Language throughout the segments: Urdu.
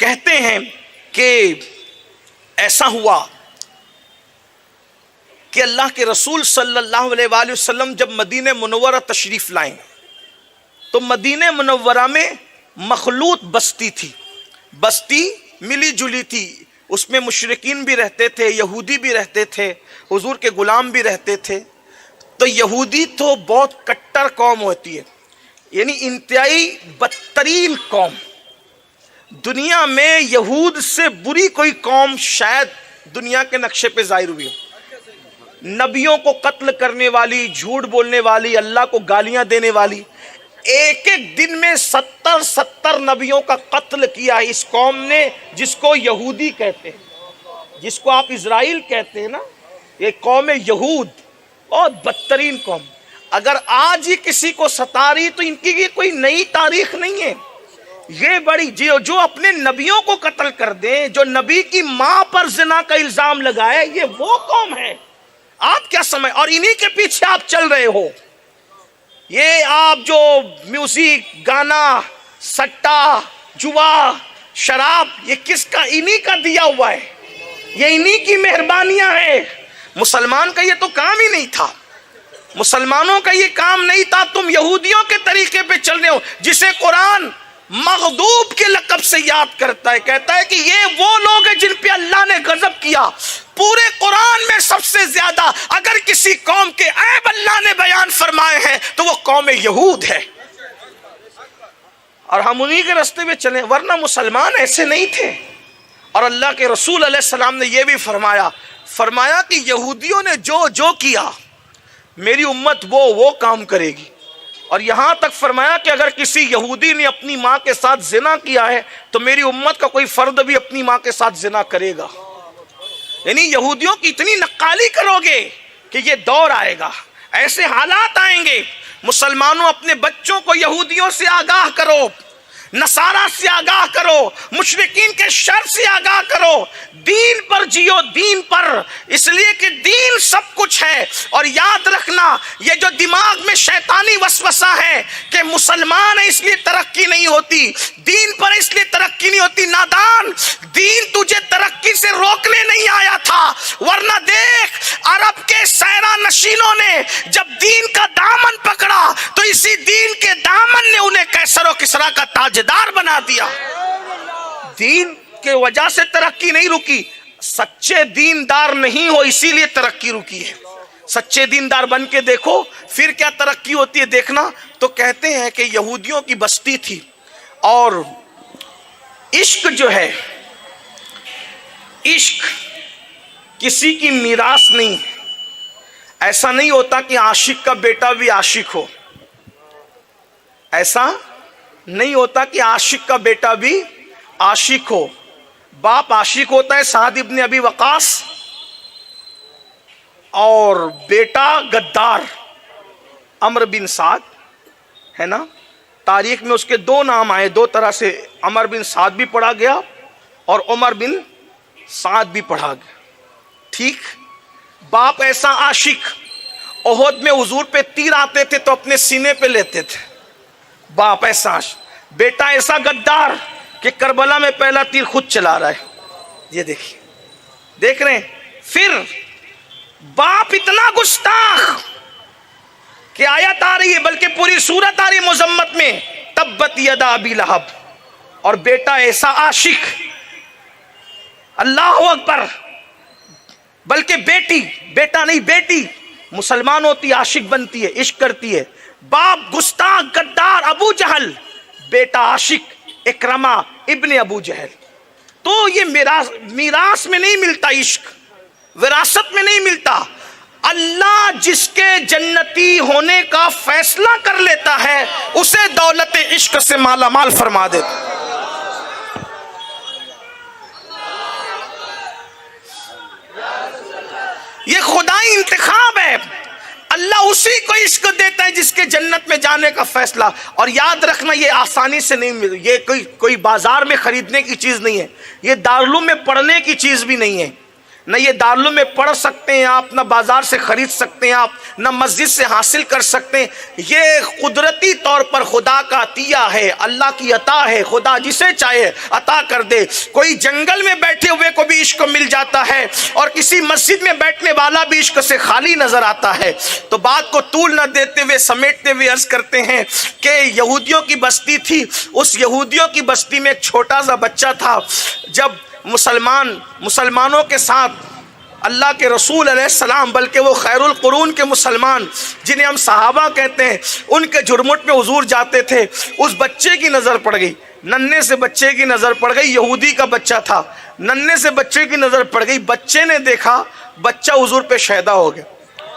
کہتے ہیں کہ ایسا ہوا کہ اللہ کے رسول صلی اللہ علیہ وآلہ وسلم جب مدینہ منورہ تشریف لائیں تو مدینہ منورہ میں مخلوط بستی تھی، بستی ملی جلی تھی، اس میں مشرکین بھی رہتے تھے، یہودی بھی رہتے تھے، حضور کے غلام بھی رہتے تھے۔ تو یہودی تو بہت کٹر قوم ہوتی ہے، یعنی انتہائی بدترین قوم۔ دنیا میں یہود سے بری کوئی قوم شاید دنیا کے نقشے پہ ظاہر ہوئی ہو۔ نبیوں کو قتل کرنے والی، جھوٹ بولنے والی، اللہ کو گالیاں دینے والی، ایک ایک دن میں 70 نبیوں کا قتل کیا ہے اس قوم نے، جس کو یہودی کہتے ہیں، جس کو آپ اسرائیل کہتے ہیں نا، یہ قوم یہود بہت بدترین قوم۔ اگر آج ہی کسی کو ستا رہی تو ان کی یہ کوئی نئی تاریخ نہیں ہے، یہ بڑی جو اپنے نبیوں کو قتل کر دیں، جو نبی کی ماں پر زنا کا الزام لگائے، یہ وہ قوم ہے۔ آپ کیا سمجھ، اور انہی کے پیچھے آپ چل رہے ہو۔ یہ آپ جو میوزک، گانا، سٹا، جوا، شراب، یہ کس کا؟ انہی کا دیا ہوا ہے، یہ انہی کی مہربانیاں ہیں۔ مسلمان کا یہ تو کام ہی نہیں تھا، مسلمانوں کا یہ کام نہیں تھا۔ تم یہودیوں کے طریقے پہ چل رہے ہو، جسے قرآن مغضوب کے لقب سے یاد کرتا ہے، کہتا ہے کہ یہ وہ لوگ ہیں جن پہ اللہ نے غضب کیا۔ پورے قرآن میں سب سے زیادہ اگر کسی قوم کے عیب اللہ نے بیان فرمائے ہیں تو وہ قوم یہود ہے، اور ہم انہی کے راستے میں چلیں، ورنہ مسلمان ایسے نہیں تھے۔ اور اللہ کے رسول علیہ السلام نے یہ بھی فرمایا کہ یہودیوں نے جو کیا میری امت وہ کام کرے گی۔ اور یہاں تک فرمایا کہ اگر کسی یہودی نے اپنی ماں کے ساتھ زنا کیا ہے تو میری امت کا کوئی فرد بھی اپنی ماں کے ساتھ زنا کرے گا۔ یعنی یہودیوں کی اتنی نقالی کرو گے کہ یہ دور آئے گا، ایسے حالات آئیں گے۔ مسلمانوں اپنے بچوں کو یہودیوں سے آگاہ کرو، نصارہ سے آگاہ کرو، مشرکین کے شر سے آگاہ کرو، دین پر جیو، دین پر، اس لیے کہ دین سب کچھ ہے۔ اور یاد رکھنا یہ جو دماغ میں شیطانی وسوسہ ہے کہ مسلمان ہے اس لیے ترقی نہیں ہوتی، دین پر اس لیے ترقی نہیں ہوتی، نادان، دین تجھے ترقی سے روکنے نہیں آیا تھا، ورنہ دیکھ عرب کے سیرا نشینوں نے جب دین کا دامن پکڑا تو اسی دین کے دامن نے انہیں کیسر و کسریٰ کا تاجدار بنا دیا۔ دین کے وجہ سے ترقی نہیں رکی، سچے دیندار نہیں ہو اسی لیے ترقی رکی ہے۔ سچے دیندار بن کے دیکھو پھر کیا ترقی ہوتی ہے دیکھنا۔ تو کہتے ہیں کہ یہودیوں کی بستی تھی، اور عشق جو ہے، عشق کسی کی میراث نہیں۔ ایسا نہیں ہوتا کہ عاشق کا بیٹا بھی عاشق ہو، ایسا نہیں ہوتا کہ عاشق کا بیٹا بھی عاشق ہو۔ باپ عاشق ہوتا ہے سعد ابن ابی وقاص، اور بیٹا غدار عمرو بن سعد ہے نا۔ تاریخ میں اس کے دو نام آئے، دو طرح سے، عمرو بن سعد بھی پڑھا گیا اور عمر بن سعد بھی پڑھا گیا، ٹھیک۔ باپ ایسا عاشق، احد میں حضور پہ تیر آتے تھے تو اپنے سینے پہ لیتے تھے، باپ ایسا عاشق۔ بیٹا ایسا غدار کہ کربلا میں پہلا تیر خود چلا رہا ہے، یہ دیکھیے، دیکھ رہے ہیں۔ پھر باپ اتنا گستاخ کہ آیت آ رہی ہے، بلکہ پوری سورت آ رہی ہے مذمت میں، تبت یدا ابی لہب، اور بیٹا ایسا عاشق، اللہ اکبر۔ بلکہ بیٹی، بیٹا نہیں بیٹی مسلمان ہوتی، عاشق بنتی ہے، عشق کرتی ہے۔ باپ گستاخ غدار ابو جہل، بیٹا عاشق اکرمہ ابن ابو جہل۔ تو یہ میراث میں نہیں ملتا، عشق وراثت میں نہیں ملتا۔ اللہ جس کے جنتی ہونے کا فیصلہ کر لیتا ہے اسے دولت عشق سے مالا مال فرما دیتا۔ یہ خدائی انتخاب ہے، اللہ اسی کو عشق دیتا ہے جس کے جنت میں جانے کا فیصلہ۔ اور یاد رکھنا یہ آسانی سے نہیں مل، یہ کوئی بازار میں خریدنے کی چیز نہیں ہے، یہ دارالعلوم میں پڑھنے کی چیز بھی نہیں ہے، نہ یہ دارالعلوم میں پڑھ سکتے ہیں آپ، نہ بازار سے خرید سکتے ہیں آپ، نہ مسجد سے حاصل کر سکتے ہیں۔ یہ قدرتی طور پر خدا کا عطیہ ہے، اللہ کی عطا ہے، خدا جسے چاہے عطا کر دے۔ کوئی جنگل میں بیٹھے ہوئے کو بھی عشق مل جاتا ہے، اور کسی مسجد میں بیٹھنے والا بھی عشق سے خالی نظر آتا ہے۔ تو بات کو طول نہ دیتے ہوئے سمیٹتے ہوئے عرض کرتے ہیں کہ یہودیوں کی بستی تھی، اس یہودیوں کی بستی میں ایک چھوٹا سا بچہ تھا۔ جب مسلمانوں کے ساتھ اللہ کے رسول علیہ السلام، بلکہ وہ خیر القرون کے مسلمان جنہیں ہم صحابہ کہتے ہیں، ان کے جھرمٹ میں حضور جاتے تھے، اس بچے کی نظر پڑ گئی، ننھے سے بچے کی نظر پڑ گئی، یہودی کا بچہ تھا، ننھے سے بچے کی نظر پڑ گئی۔ بچے نے دیکھا، بچہ حضور پہ شیدا ہو گیا،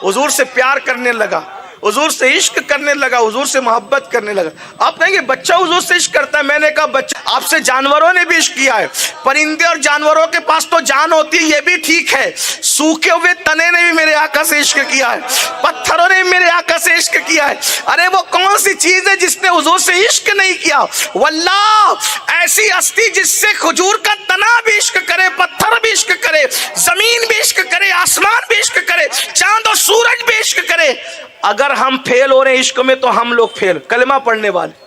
حضور سے پیار کرنے لگا، حضور سے عشق کرنے لگا، حضور سے محبت کرنے لگا۔ آپ کہیں گے بچہ حضور سے عشق کرتا ہے؟ میں نے کہا بچہ آپ سے جانوروں نے بھی عشق کیا ہے، پرندے اور جانوروں کے پاس تو جان ہوتی ہے، یہ بھی ٹھیک ہے، سوکھے ہوئے تنے نے بھی میرے آقا سے عشق کیا ہے، پتھروں نے بھی میرے آقا سے عشق کیا ہے۔ ارے وہ کون سی چیز ہے جس نے حضور سے عشق نہیں کیا؟ واللہ ایسی ہستی جس سے کھجور کا تنا بھی عشق کرے، پتھر بھی عشق کرے، زمین بھی عشق کرے، آسمان بھی عشق کرے، چاند اور سورج بھی عشق کرے۔ اگر ہم فیل ہو رہے ہیں عشق میں تو ہم لوگ فیل، کلمہ پڑھنے والے،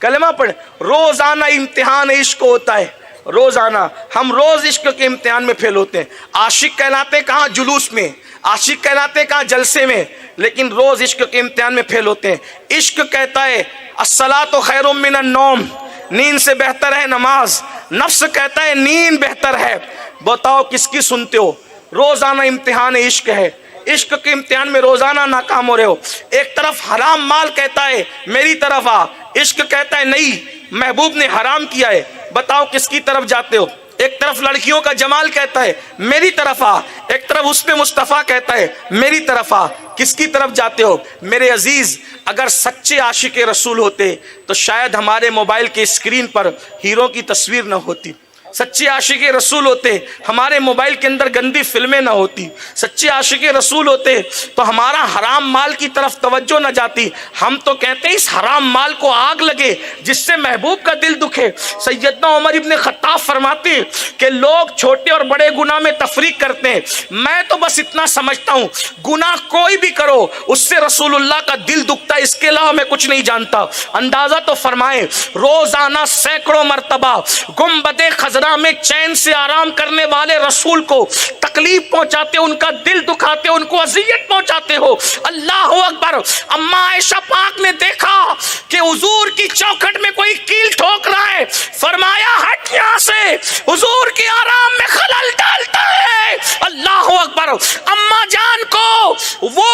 کلمہ پڑھنے، روزانہ امتحان عشق ہوتا ہے، روزانہ ہم روز عشق کے امتحان میں فیل ہوتے ہیں۔ عاشق کہلاتے کہاں؟ جلوس میں، عاشق کہلاتے کہاں؟ جلسے میں، لیکن روز عشق کے امتحان میں فیل ہوتے ہیں۔ عشق کہتا ہے الصلاۃ خیر من النوم، نیند سے بہتر ہے نماز۔ نفس کہتا ہے نیند بہتر ہے۔ بتاؤ کس کی سنتے ہو؟ روزانہ امتحان عشق ہے، عشق کے امتحان میں روزانہ ناکام ہو رہے ہو۔ ایک طرف حرام مال کہتا ہے میری طرف آ، عشق کہتا ہے نہیں محبوب نے حرام کیا ہے، بتاؤ کس کی طرف جاتے ہو؟ ایک طرف لڑکیوں کا جمال کہتا ہے میری طرف آ، ایک طرف اس میں مصطفیٰ کہتا ہے میری طرف آ، کس کی طرف جاتے ہو؟ میرے عزیز، اگر سچے عاشق رسول ہوتے تو شاید ہمارے موبائل کے اسکرین پر ہیرو کی تصویر نہ ہوتی، سچے عاشق رسول ہوتے ہمارے موبائل کے اندر گندی فلمیں نہ ہوتی، سچے عاشق رسول ہوتے تو ہمارا حرام مال کی طرف توجہ نہ جاتی۔ ہم تو کہتے ہیں اس حرام مال کو آگ لگے جس سے محبوب کا دل دکھے۔ سیدنا عمر ابن خطاب فرماتے ہیں کہ لوگ چھوٹے اور بڑے گناہ میں تفریق کرتے ہیں، میں تو بس اتنا سمجھتا ہوں گناہ کوئی بھی کرو اس سے رسول اللہ کا دل دکھتا ہے، اس کے علاوہ میں کچھ نہیں جانتا۔ اندازہ تو فرمائیں، روزانہ سینکڑوں مرتبہ گنبد خضرا میں چین سے آرام کرنے والے رسول کو تکلیف پہنچاتے، ان کا دل دکھاتے، ان کو اذیت پہنچاتے ہو۔ اللہ اکبر۔ اما عائشہ پاک نے دیکھا کہ حضور کی چوکھٹ میں کوئی کیل ٹھوک رہا ہے، فرمایا ہٹ یہاں سے، حضور کے آرام میں خلل ڈالتا ہے۔ اللہ اکبر۔ اما جان کو وہ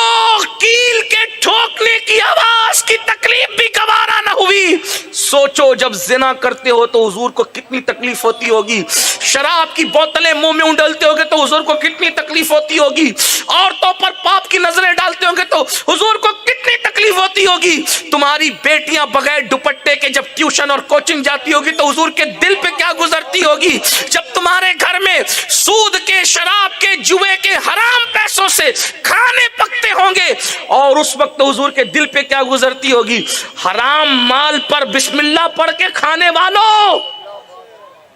کیل کے ٹھوکنے کی آواز کی تکلیف بھی گوارا نہ ہوئی۔ سوچو جب زنا کرتے ہو تو حضور کو کتنی تکلیف ہوتی ہوگی، شراب کی بوتلیں منہ میں اڈلتے ہوگے تو حضور کو کتنی تکلیف ہوتی ہوگی، عورتوں پر پاپ کی نظریں ڈالتے ہوں گے تو حضور کو کتنی تکلیف ہوتی ہوگی، تمہاری بیٹیاں بغیر دوپٹے کے جب ٹیوشن اور کوچنگ جاتی ہوگی تو حضور کے دل پہ کیا گزرتی ہوگی، جب تمہارے گھر میں سود کے، شراب کے، جوئے کے حرام پیسوں سے کھانے پکتے ہوں گے، اور اس وقت حضور کے دل پہ کیا گزرتی ہوگی۔ حرام مال پر بسم اللہ پڑھ کے کھانے والوں،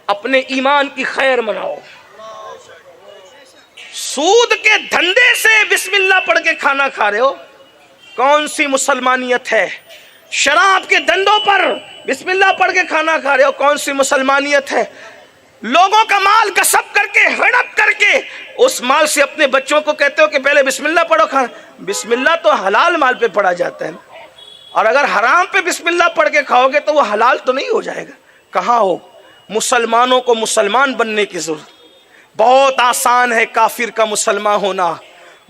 اپنے ایمان کی خیر مناؤ۔ سود کے دھندے سے بسم اللہ پڑھ کے کھانا کھا رہے ہو، کون سی مسلمانیت ہے؟ شراب کے دھندوں پر بسم اللہ پڑھ کے کھانا کھا رہے ہو، کون سی مسلمانیت ہے؟ لوگوں کا مال غصب کر کے، ہڑپ کر کے، اس مال سے اپنے بچوں کو کہتے ہو کہ پہلے بسم اللہ پڑھو کھانا۔ بسم اللہ تو حلال مال پہ پڑھا جاتا ہے، اور اگر حرام پہ بسم اللہ پڑھ کے کھاؤ گے تو وہ حلال تو نہیں ہو جائے گا۔ کہاں ہو؟ مسلمانوں کو مسلمان بننے کی ضرورت۔ بہت آسان ہے کافر کا مسلمان ہونا،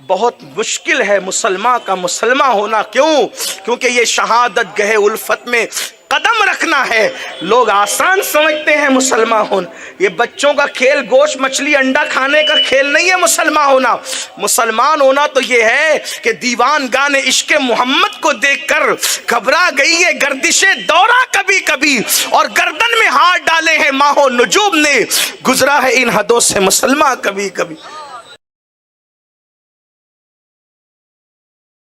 بہت مشکل ہے مسلمان کا مسلمان ہونا۔ کیوں؟ کیونکہ یہ شہادت گہے الفت میں قدم رکھنا ہے۔ لوگ آسان سمجھتے ہیں مسلمان ہونا، یہ بچوں کا کھیل گوشت مچھلی انڈا کھانے کا کھیل نہیں ہے مسلمان ہونا۔ مسلمان ہونا تو یہ ہے کہ دیوان گانے عشق محمد کو دیکھ کر گھبرا گئی ہے گردشیں دورہ کبھی کبھی، اور گردن میں ہاتھ ڈالے ہیں ماہ و نجوم نے، گزرا ہے ان حدوں سے مسلمان کبھی کبھی۔